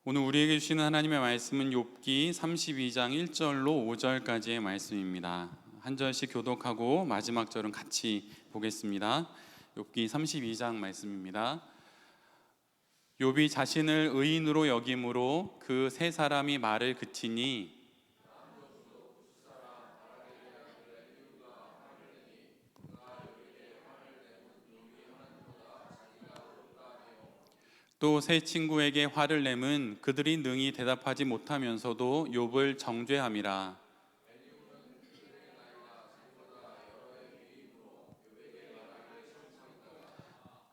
오늘 우리에게 주시는 하나님의 말씀은 욥기 32장 1절로 5절까지의 말씀입니다. 한 절씩 교독하고 마지막 절은 같이 보겠습니다. 욥기 32장 말씀입니다. 욥이 자신을 의인으로 여김으로 그 세 사람이 말을 그치니 또 세 친구에게 화를 내면 그들이 능히 대답하지 못하면서도 욥을 정죄함이라.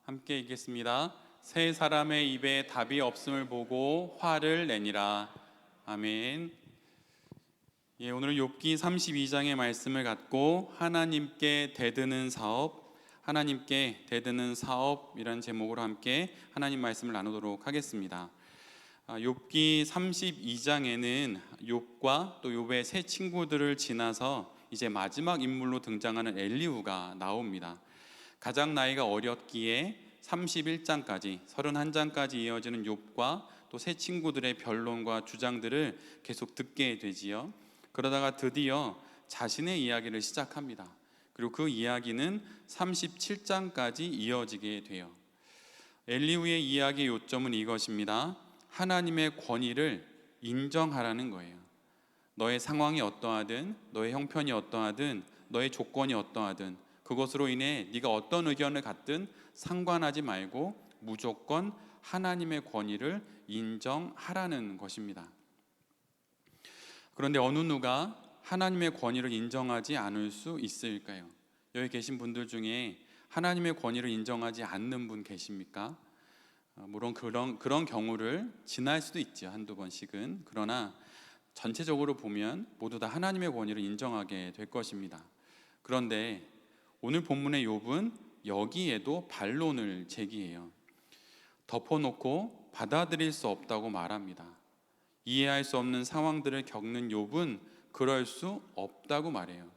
함께 읽겠습니다. 세 사람의 입에 답이 없음을 보고 화를 내니라. 아멘. 오늘 욥기 32장의 말씀을 갖고 하나님께 대드는 사업이라는 제목으로 함께 하나님 말씀을 나누도록 하겠습니다. 욥기 32장에는 욥과 또 욥의 세 친구들을 지나서 이제 마지막 인물로 등장하는 엘리후가 나옵니다. 가장 나이가 어렸기에 31장까지 31장까지 이어지는 욥과 또 세 친구들의 변론과 주장들을 계속 듣게 되지요. 그러다가 드디어 자신의 이야기를 시작합니다. 그리고 그 이야기는 37장까지 이어지게 돼요. 엘리후의 이야기의 요점은 이것입니다. 하나님의 권위를 인정하라는 거예요. 너의 상황이 어떠하든, 너의 형편이 어떠하든, 너의 조건이 어떠하든 그것으로 인해 네가 어떤 의견을 갖든 상관하지 말고 무조건 하나님의 권위를 인정하라는 것입니다. 그런데 어느 누가 하나님의 권위를 인정하지 않을 수 있을까요? 여기 계신 분들 중에 하나님의 권위를 인정하지 않는 분 계십니까? 물론 그런 경우를 지날 수도 있죠. 한두 번씩은. 그러나 전체적으로 보면 모두 다 하나님의 권위를 인정하게 될 것입니다. 그런데 오늘 본문의 욥은 여기에도 반론을 제기해요. 덮어놓고 받아들일 수 없다고 말합니다. 이해할 수 없는 상황들을 겪는 욥은 그럴 수 없다고 말해요.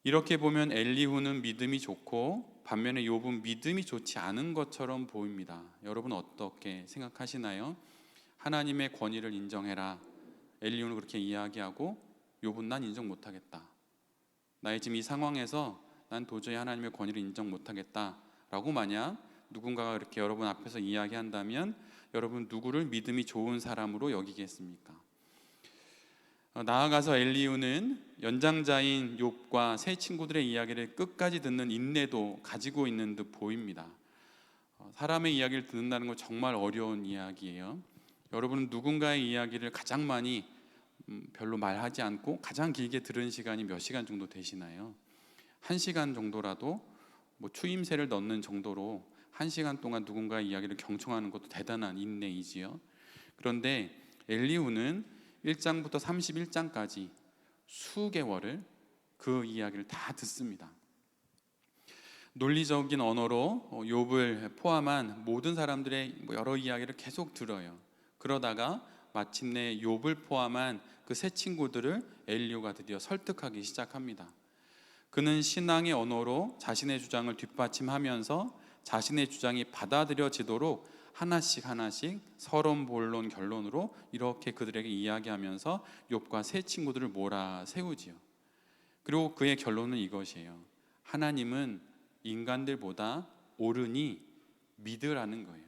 이렇게 보면 엘리후는 믿음이 좋고 반면에 욥은 믿음이 좋지 않은 것처럼 보입니다. 여러분 어떻게 생각하시나요? 하나님의 권위를 인정해라. 엘리후는 그렇게 이야기하고 욥은 난 인정 못하겠다. 나의 지금 이 상황에서 난 도저히 하나님의 권위를 인정 못하겠다 라고 만약 누군가가 그렇게 여러분 앞에서 이야기한다면 여러분 누구를 믿음이 좋은 사람으로 여기겠습니까? 나아가서 엘리후는 연장자인 욥과 세 친구들의 이야기를 끝까지 듣는 인내도 가지고 있는 듯 보입니다. 사람의 이야기를 듣는다는 건 정말 어려운 이야기예요. 여러분은 누군가의 이야기를 가장 많이 별로 말하지 않고 가장 길게 들은 시간이 몇 시간 정도 되시나요? 1시간 정도라도 추임새를 넣는 정도로 1시간 동안 누군가의 이야기를 경청하는 것도 대단한 인내이지요. 그런데 엘리후는 1장부터 31장까지 수개월을 그 이야기를 다 듣습니다. 논리적인 언어로 욥을 포함한 모든 사람들의 여러 이야기를 계속 들어요. 그러다가 마침내 욥을 포함한 그 세 친구들을 엘리후가 드디어 설득하기 시작합니다. 그는 신앙의 언어로 자신의 주장을 뒷받침하면서 자신의 주장이 받아들여지도록 하나씩 서론, 본론, 결론으로 이렇게 그들에게 이야기하면서 욥과 세 친구들을 몰아세우지요. 그리고 그의 결론은 이것이에요. 하나님은 인간들보다 옳으니 믿으라는 거예요.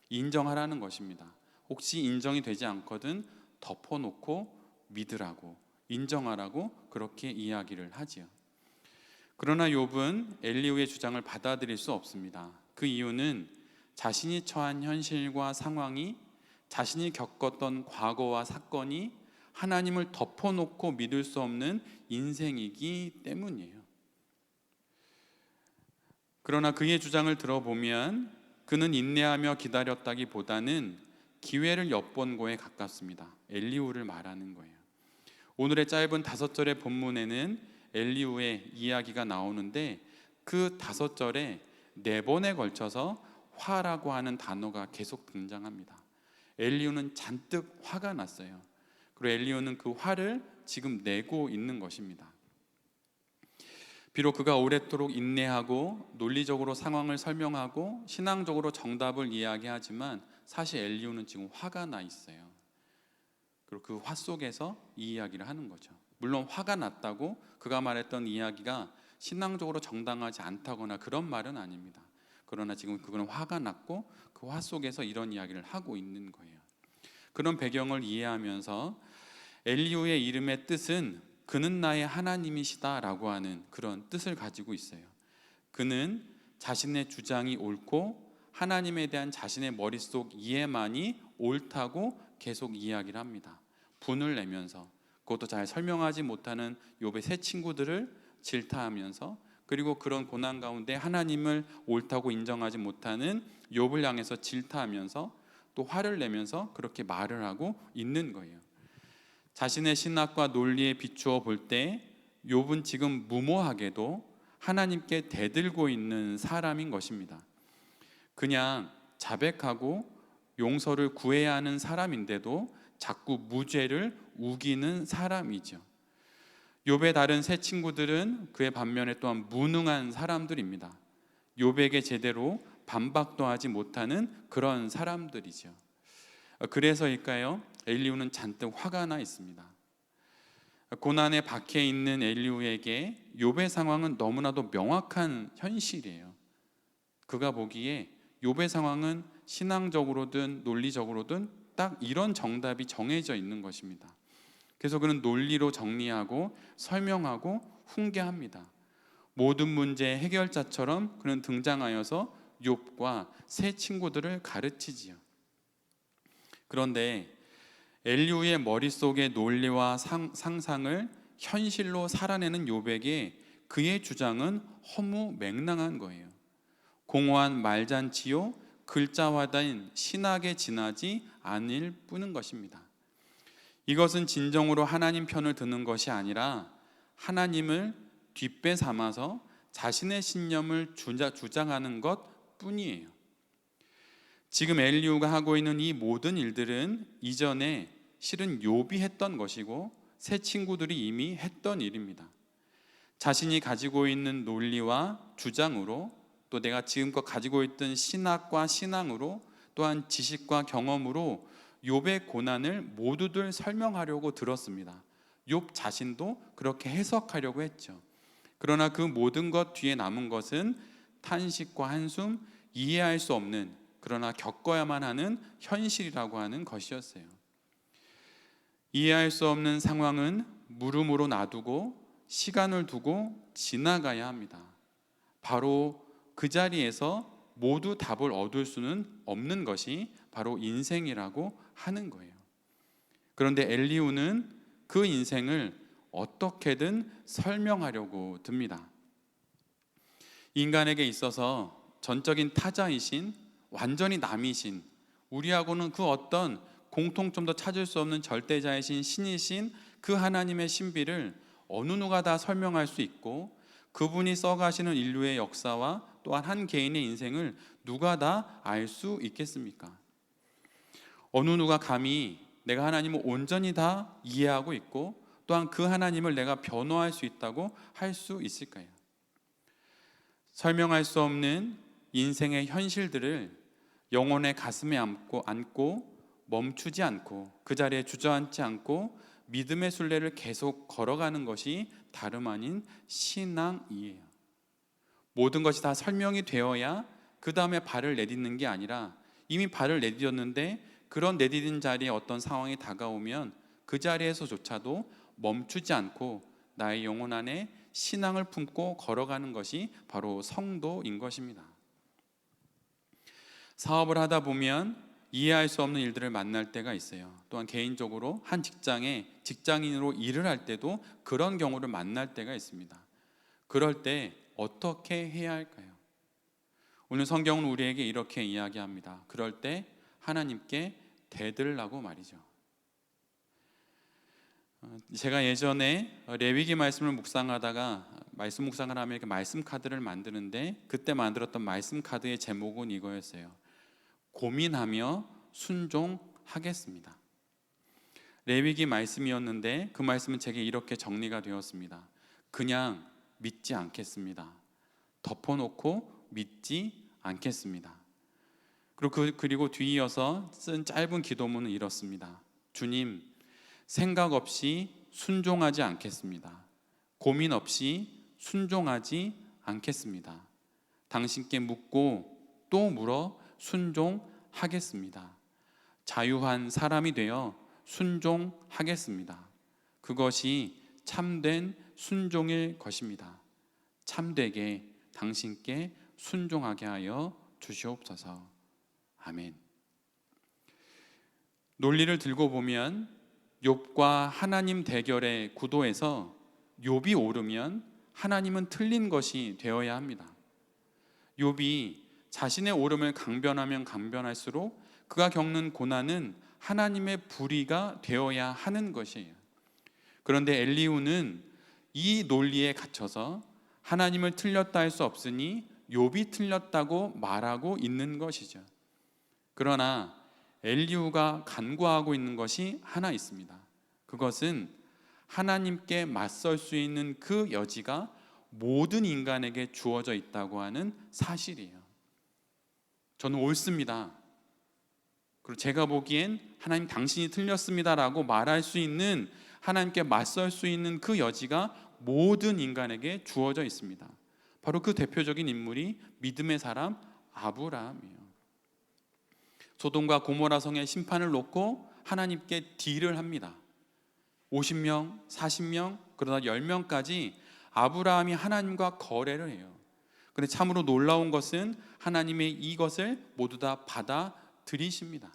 인정하라는 것입니다. 혹시 인정이 되지 않거든 덮어놓고 믿으라고, 인정하라고 그렇게 이야기를 하지요. 그러나 욥은 엘리후의 주장을 받아들일 수 없습니다. 그 이유는 자신이 처한 현실과 상황이, 자신이 겪었던 과거와 사건이 하나님을 덮어놓고 믿을 수 없는 인생이기 때문이에요. 그러나 그의 주장을 들어보면 그는 인내하며 기다렸다기보다는 기회를 엿본 거에 가깝습니다. 엘리후를 말하는 거예요. 오늘의 짧은 5절의 본문에는 엘리후의 이야기가 나오는데 그 5절에 4번에 걸쳐서 화라고 하는 단어가 계속 등장합니다. 엘리후는 잔뜩 화가 났어요. 그리고 엘리후는 그 화를 지금 내고 있는 것입니다. 비록 그가 오랫도록 인내하고 논리적으로 상황을 설명하고 신앙적으로 정답을 이야기하지만 사실 엘리후는 지금 화가 나 있어요. 그리고 그 화 속에서 이 이야기를 하는 거죠. 물론 화가 났다고 그가 말했던 이야기가 신앙적으로 정당하지 않다거나 그런 말은 아닙니다. 그러나 지금 그거는 화가 났고 그 화 속에서 이런 이야기를 하고 있는 거예요. 그런 배경을 이해하면서 엘리후의 이름의 뜻은 그는 나의 하나님이시다라고 하는 그런 뜻을 가지고 있어요. 그는 자신의 주장이 옳고 하나님에 대한 자신의 머릿속 이해만이 옳다고 계속 이야기를 합니다. 분을 내면서, 그것도 잘 설명하지 못하는 욥의 세 친구들을 질타하면서, 그리고 그런 고난 가운데 하나님을 옳다고 인정하지 못하는 욥을 향해서 질타하면서 또 화를 내면서 그렇게 말을 하고 있는 거예요. 자신의 신학과 논리에 비추어 볼 때 욥은 지금 무모하게도 하나님께 대들고 있는 사람인 것입니다. 그냥 자백하고 용서를 구해야 하는 사람인데도 자꾸 무죄를 우기는 사람이죠. 욥의 다른 세 친구들은 그의 반면에 또한 무능한 사람들입니다. 욥에게 제대로 반박도 하지 못하는 그런 사람들이죠. 그래서일까요? 엘리후는 잔뜩 화가 나 있습니다. 고난에 박혀 있는 엘리후에게 욥의 상황은 너무나도 명확한 현실이에요. 그가 보기에 욥의 상황은 신앙적으로든 논리적으로든 딱 이런 정답이 정해져 있는 것입니다. 그래서 그는 논리로 정리하고 설명하고 훈계합니다. 모든 문제의 해결자처럼 그는 등장하여서 욥과 세 친구들을 가르치지요. 그런데 엘리후의 머릿속의 논리와 상상을 현실로 살아내는 욥에게 그의 주장은 허무맹랑한 거예요. 공허한 말잔치요 글자화된 신학에 지나지 않을 뿐인 것입니다. 이것은 진정으로 하나님 편을 드는 것이 아니라 하나님을 뒷배 삼아서 자신의 신념을 주장하는 것 뿐이에요. 지금 엘리후가 하고 있는 이 모든 일들은 이전에 실은 욥이 했던 것이고 새 친구들이 이미 했던 일입니다. 자신이 가지고 있는 논리와 주장으로, 또 내가 지금껏 가지고 있던 신학과 신앙으로, 또한 지식과 경험으로 욥의 고난을 모두들 설명하려고 들었습니다. 욥 자신도 그렇게 해석하려고 했죠. 그러나 그 모든 것 뒤에 남은 것은 탄식과 한숨, 이해할 수 없는, 그러나 겪어야만 하는 현실이라고 하는 것이었어요. 이해할 수 없는 상황은 물음으로 놔두고 시간을 두고 지나가야 합니다. 바로 그 자리에서 모두 답을 얻을 수는 없는 것이 바로 인생이라고 하는 거예요. 그런데 엘리후는 그 인생을 어떻게든 설명하려고 듭니다. 인간에게 있어서 전적인 타자이신, 완전히 남이신, 우리하고는 그 어떤 공통점도 찾을 수 없는 절대자이신 신이신 그 하나님의 신비를 어느 누가 다 설명할 수 있고, 그분이 써가시는 인류의 역사와 또한 한 개인의 인생을 누가 다 알 수 있겠습니까? 어느 누가 감히 내가 하나님을 온전히 다 이해하고 있고 또한 그 하나님을 내가 변호할 수 있다고 할 수 있을까요? 설명할 수 없는 인생의 현실들을 영혼의 가슴에 안고 멈추지 않고 그 자리에 주저앉지 않고 믿음의 순례를 계속 걸어가는 것이 다름 아닌 신앙이에요. 모든 것이 다 설명이 되어야 그 다음에 발을 내딛는 게 아니라 이미 발을 내딛었는데 그런 내딛은 자리에 어떤 상황이 다가오면 그 자리에서조차도 멈추지 않고 나의 영혼 안에 신앙을 품고 걸어가는 것이 바로 성도인 것입니다. 사업을 하다 보면 이해할 수 없는 일들을 만날 때가 있어요. 또한 개인적으로 한 직장에 직장인으로 일을 할 때도 그런 경우를 만날 때가 있습니다. 그럴 때 어떻게 해야 할까요? 오늘 성경은 우리에게 이렇게 이야기합니다. 그럴 때 하나님께 대들라고 말이죠. 제가 예전에 레위기 말씀을 묵상하다가 말씀 묵상을 하면 이렇게 말씀 카드를 만드는데 그때 만들었던 말씀 카드의 제목은 이거였어요. 고민하며 순종하겠습니다. 레위기 말씀이었는데 그 말씀은 제게 이렇게 정리가 되었습니다. 그냥 믿지 않겠습니다. 덮어놓고 믿지 않겠습니다. 그리고 뒤이어서 쓴 짧은 기도문은 이렇습니다. 주님, 생각 없이 순종하지 않겠습니다. 고민 없이 순종하지 않겠습니다. 당신께 묻고 또 물어 순종하겠습니다. 자유한 사람이 되어 순종하겠습니다. 그것이 참된 순종일 것입니다. 참되게 당신께 순종하게 하여 주시옵소서. 아멘. 논리를 들고 보면 욥과 하나님 대결의 구도에서 욥이 옳으면 하나님은 틀린 것이 되어야 합니다. 욥이 자신의 옳음을 강변하면 강변할수록 그가 겪는 고난은 하나님의 불의가 되어야 하는 것이에요. 그런데 엘리후는 이 논리에 갇혀서 하나님을 틀렸다 할 수 없으니 욥이 틀렸다고 말하고 있는 것이죠. 그러나 엘리후가 간구하고 있는 것이 하나 있습니다. 그것은 하나님께 맞설 수 있는 그 여지가 모든 인간에게 주어져 있다고 하는 사실이에요. 저는 옳습니다. 그리고 제가 보기엔 하나님 당신이 틀렸습니다라고 말할 수 있는, 하나님께 맞설 수 있는 그 여지가 모든 인간에게 주어져 있습니다. 바로 그 대표적인 인물이 믿음의 사람 아브라함이에요. 소돔과 고모라 성의 심판을 놓고 하나님께 딜을 합니다. 50명, 40명, 그러다 10명까지 아브라함이 하나님과 거래를 해요. 그런데 참으로 놀라운 것은 하나님의 이것을 모두 다 받아들이십니다.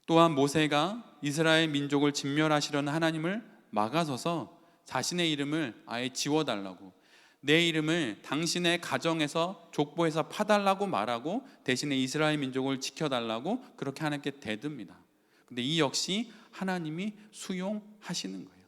또한 모세가 이스라엘 민족을 진멸하시려는 하나님을 막아서서 자신의 이름을 아예 지워달라고, 내 이름을 당신의 가정에서 족보에서 파달라고 말하고 대신에 이스라엘 민족을 지켜달라고 그렇게 하나님께 대듭니다. 근데 이 역시 하나님이 수용하시는 거예요.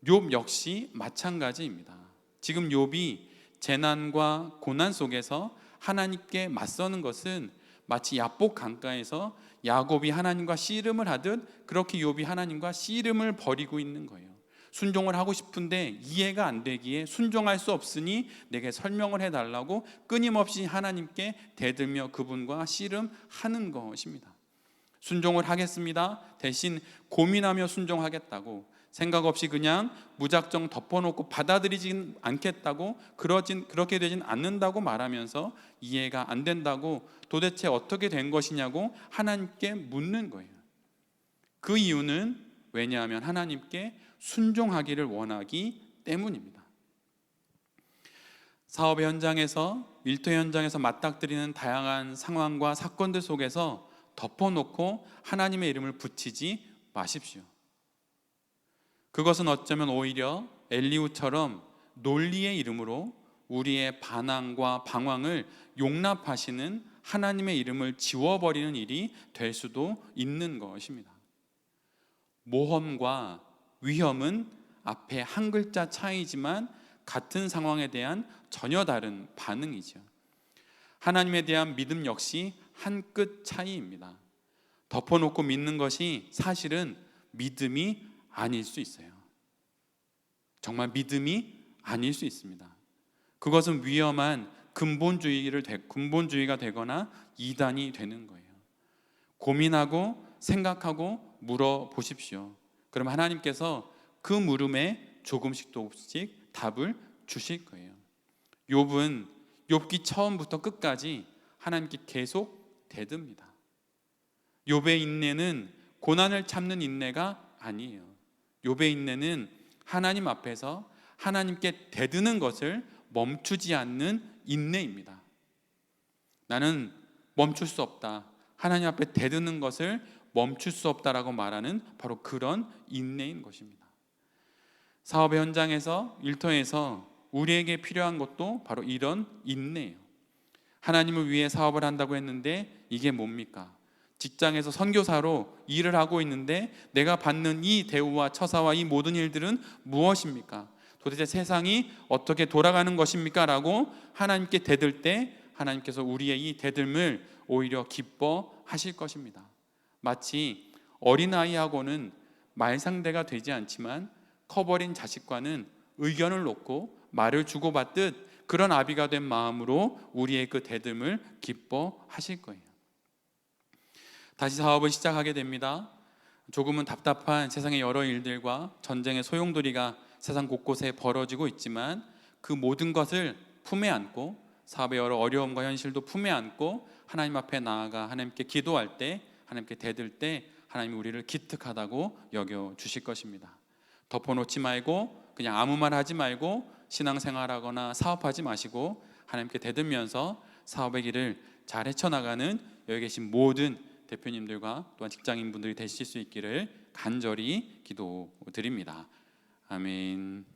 욥 역시 마찬가지입니다. 지금 욥이 재난과 고난 속에서 하나님께 맞서는 것은 마치 야복 강가에서 야곱이 하나님과 씨름을 하듯 그렇게 욥이 하나님과 씨름을 벌이고 있는 거예요. 순종을 하고 싶은데 이해가 안 되기에 순종할 수 없으니 내게 설명을 해달라고 끊임없이 하나님께 대들며 그분과 씨름하는 것입니다. 순종을 하겠습니다. 대신 고민하며 순종하겠다고, 생각 없이 그냥 무작정 덮어놓고 받아들이진 않겠다고, 그렇게 되진 않는다고 말하면서 이해가 안 된다고, 도대체 어떻게 된 것이냐고 하나님께 묻는 거예요. 그 이유는 왜냐하면 하나님께 순종하기를 원하기 때문입니다. 사업의 현장에서, 일터 현장에서 맞닥뜨리는 다양한 상황과 사건들 속에서 덮어놓고 하나님의 이름을 붙이지 마십시오. 그것은 어쩌면 오히려 엘리후처럼 논리의 이름으로 우리의 반항과 방황을 용납하시는 하나님의 이름을 지워버리는 일이 될 수도 있는 것입니다. 모험과 위험은 앞에 한 글자 차이지만 같은 상황에 대한 전혀 다른 반응이죠. 하나님에 대한 믿음 역시 한 끗 차이입니다. 덮어놓고 믿는 것이 사실은 믿음이 아닐 수 있어요. 정말 믿음이 아닐 수 있습니다. 그것은 위험한 근본주의가 되거나 이단이 되는 거예요. 고민하고 생각하고 물어보십시오. 그럼 하나님께서 그 물음에 조금씩 답을 주실 거예요. 욥은 욥기 처음부터 끝까지 하나님께 계속 대듭니다. 욥의 인내는 고난을 참는 인내가 아니에요. 욥의 인내는 하나님 앞에서 하나님께 대드는 것을 멈추지 않는 인내입니다. 나는 멈출 수 없다, 하나님 앞에 대드는 것을 멈출 수 없다라고 말하는 바로 그런 인내인 것입니다. 사업의 현장에서, 일터에서 우리에게 필요한 것도 바로 이런 인내예요. 하나님을 위해 사업을 한다고 했는데 이게 뭡니까? 직장에서 선교사로 일을 하고 있는데 내가 받는 이 대우와 처사와 이 모든 일들은 무엇입니까? 도대체 세상이 어떻게 돌아가는 것입니까? 라고 하나님께 대들 때 하나님께서 우리의 이 대들음을 오히려 기뻐하실 것입니다. 마치 어린아이하고는 말상대가 되지 않지만 커버린 자식과는 의견을 놓고 말을 주고받듯 그런 아비가 된 마음으로 우리의 그 대듭을 기뻐하실 거예요. 다시 사업을 시작하게 됩니다. 조금은 답답한 세상의 여러 일들과 전쟁의 소용돌이가 세상 곳곳에 벌어지고 있지만 그 모든 것을 품에 안고, 사업의 여러 어려움과 현실도 품에 안고 하나님 앞에 나아가 하나님께 기도할 때, 하나님께 대들 때 하나님이 우리를 기특하다고 여겨 주실 것입니다. 덮어놓지 말고 그냥 아무 말 하지 말고 신앙생활하거나 사업하지 마시고 하나님께 대들면서 사업의 길을 잘 헤쳐나가는 여기 계신 모든 대표님들과 또한 직장인분들이 되실 수 있기를 간절히 기도드립니다. 아멘.